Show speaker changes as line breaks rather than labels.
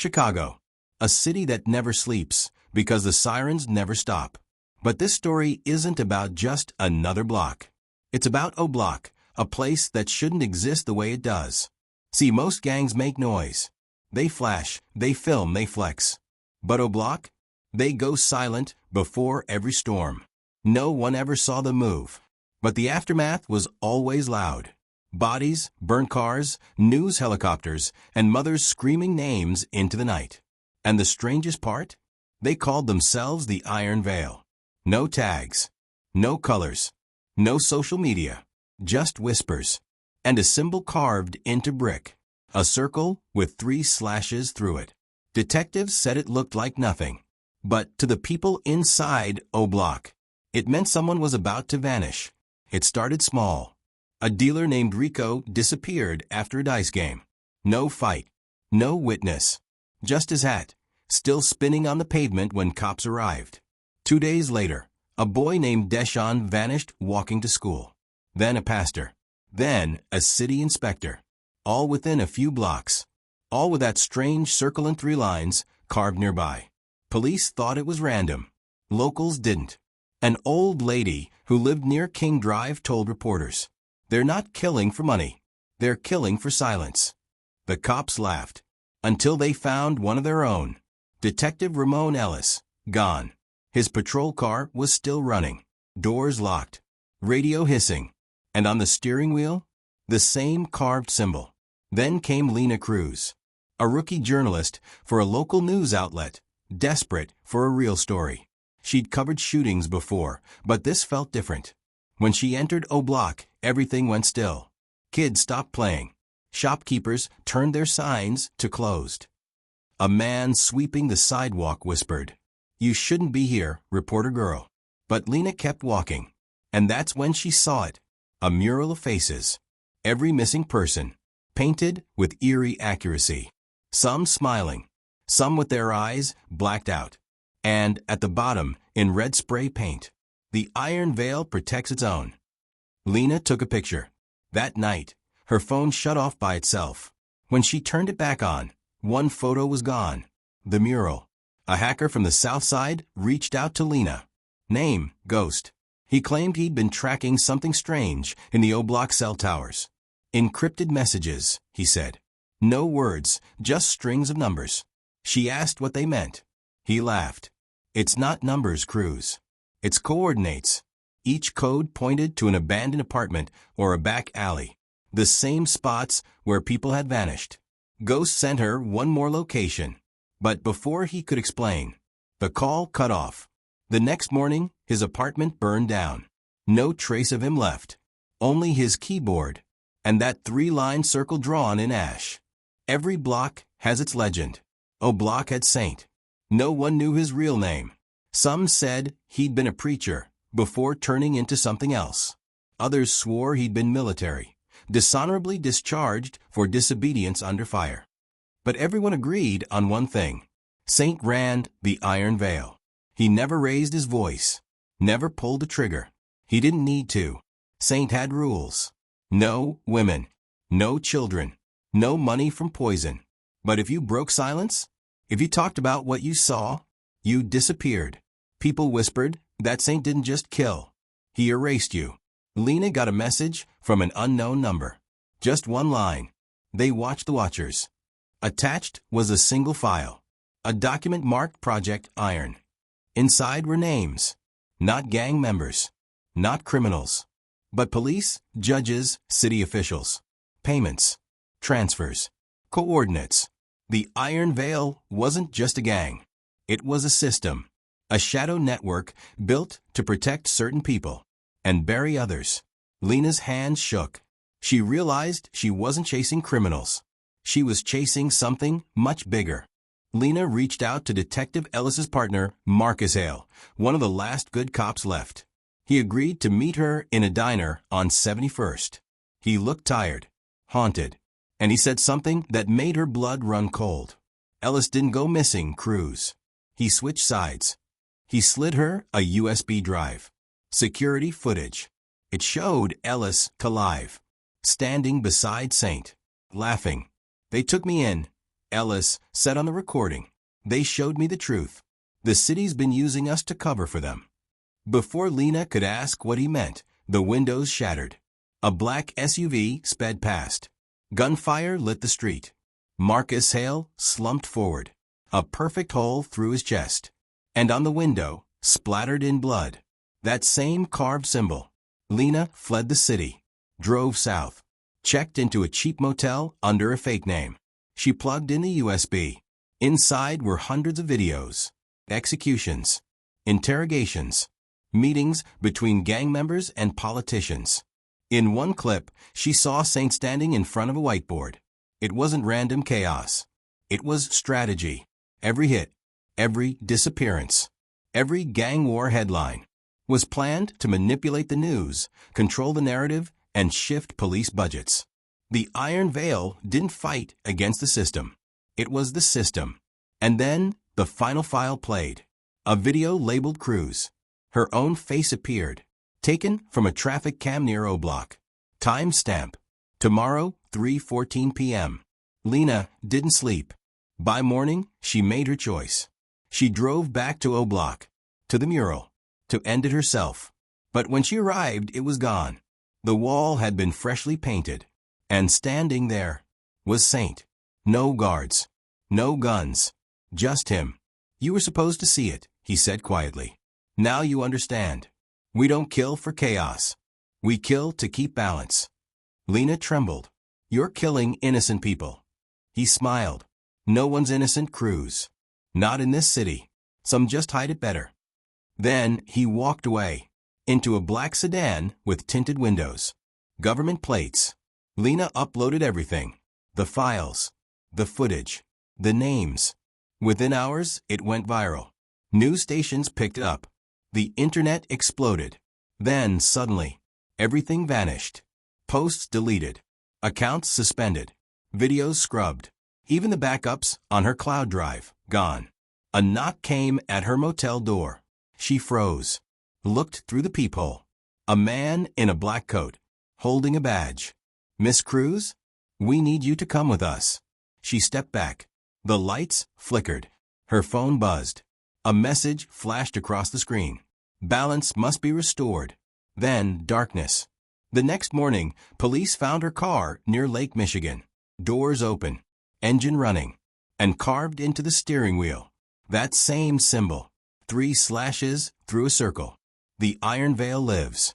Chicago, a city that never sleeps because the sirens never stop. But this story isn't about just another block. It's about O Block, a place that shouldn't exist the way it does. See, most gangs make noise. They flash, they film, they flex. But O Block? They go silent before every storm. No one ever saw them move. But the aftermath was always loud. Bodies, burnt cars, news helicopters, and mothers screaming names into the night. And the strangest part? They called themselves the Iron Veil. No tags. No colors. No social media. Just whispers. And a symbol carved into brick. A circle with 3 slashes through it. Detectives said it looked like nothing. But to the people inside O Block, it meant someone was about to vanish. It started small. A dealer named Rico disappeared after a dice game. No fight. No witness. Just his hat, still spinning on the pavement when cops arrived. 2 days later, a boy named Deshaun vanished walking to school. Then a pastor. Then a city inspector. All within a few blocks. All with that strange circle and 3 lines carved nearby. Police thought it was random. Locals didn't. An old lady who lived near King Drive told reporters, "They're not killing for money. They're killing for silence." The cops laughed. Until they found one of their own. Detective Ramon Ellis, gone. His patrol car was still running. Doors locked. Radio hissing. And on the steering wheel, the same carved symbol. Then came Lena Cruz, a rookie journalist for a local news outlet, desperate for a real story. She'd covered shootings before, but this felt different. When she entered O Block, everything went still. Kids stopped playing. Shopkeepers turned their signs to closed. A man sweeping the sidewalk whispered, "You shouldn't be here, reporter girl." But Lena kept walking. And that's when she saw it. A mural of faces. Every missing person. Painted with eerie accuracy. Some smiling. Some with their eyes blacked out. And at the bottom, in red spray paint, "The Iron Veil protects its own." Lena took a picture. That night, her phone shut off by itself. When she turned it back on, one photo was gone. The mural. A hacker from the South Side reached out to Lena. Name, Ghost. He claimed he'd been tracking something strange in the O Block cell towers. Encrypted messages, he said. No words, just strings of numbers. She asked what they meant. He laughed. "It's not numbers, Cruz. It's coordinates." Each code pointed to an abandoned apartment or a back alley. The same spots where people had vanished. Ghost sent her one more location. But before he could explain, the call cut off. The next morning, his apartment burned down. No trace of him left. Only his keyboard. And that 3-line circle drawn in ash. Every block has its legend. O Block had Saint. No one knew his real name. Some said he'd been a preacher before turning into something else. Others swore he'd been military, dishonorably discharged for disobedience under fire. But everyone agreed on one thing. Saint ran the Iron Veil. He never raised his voice, never pulled a trigger. He didn't need to. Saint had rules. No women, no children, no money from poison. But if you broke silence, if you talked about what you saw, you disappeared. People whispered that Saint didn't just kill. He erased you. Lena got a message from an unknown number. Just one line. They watched the watchers. Attached was a single file. A document marked Project Iron. Inside were names. Not gang members. Not criminals. But police, judges, city officials. Payments. Transfers. Coordinates. The Iron Veil wasn't just a gang. It was a system. A shadow network built to protect certain people and bury others. Lena's hands shook. She realized she wasn't chasing criminals. She was chasing something much bigger. Lena reached out to Detective Ellis's partner, Marcus Hale, one of the last good cops left. He agreed to meet her in a diner on 71st. He looked tired, haunted, and he said something that made her blood run cold. Ellis didn't go missing, Cruz. He switched sides. He slid her a USB drive. Security footage. It showed Ellis alive, standing beside Saint, laughing. "They took me in. Ellis said on the recording. They showed me the truth. The city's been using us to cover for them. Before Lena could ask what he meant, the windows shattered. A black SUV sped past. Gunfire lit the street. Marcus Hale slumped forward, a perfect hole through his chest. And on the window, splattered in blood, that same carved symbol. Lena fled the city, drove south, checked into a cheap motel under a fake name. She plugged in the USB. Inside were hundreds of videos, executions, interrogations, meetings between gang members and politicians. In one clip, she saw Saint standing in front of a whiteboard. It wasn't random chaos. It was strategy. Every hit, every disappearance, every gang war headline was planned to manipulate the news, control the narrative, and shift police budgets. The Iron Veil didn't fight against the system. It was the system. And then the final file played. A video labeled Cruz. Her own face appeared, taken from a traffic cam near O Block. Timestamp. Tomorrow, 3:14 p.m. Lena didn't sleep. By morning, she made her choice. She drove back to O Block, to the mural, to end it herself. But when she arrived, it was gone. The wall had been freshly painted. And standing there was Saint. No guards. No guns. Just him. You were supposed to see it, he said quietly. Now you understand. We don't kill for chaos. We kill to keep balance. Lena trembled. You're killing innocent people. He smiled. No one's innocent, Cruz. Not in this city. Some just hide it better. Then he walked away. Into a black sedan with tinted windows. Government plates. Lena uploaded everything. The files. The footage. The names. Within hours, it went viral. News stations picked it up. The internet exploded. Then, suddenly, everything vanished. Posts deleted. Accounts suspended. Videos scrubbed. Even the backups on her cloud drive, gone. A knock came at her motel door. She froze. Looked through the peephole. A man in a black coat, holding a badge. Miss Cruz? We need you to come with us. She stepped back. The lights flickered. Her phone buzzed. A message flashed across the screen. Balance must be restored. Then darkness. The next morning, police found her car near Lake Michigan. Doors open. Engine running. And carved into the steering wheel. That same symbol. 3 slashes through a circle. The Iron Veil lives.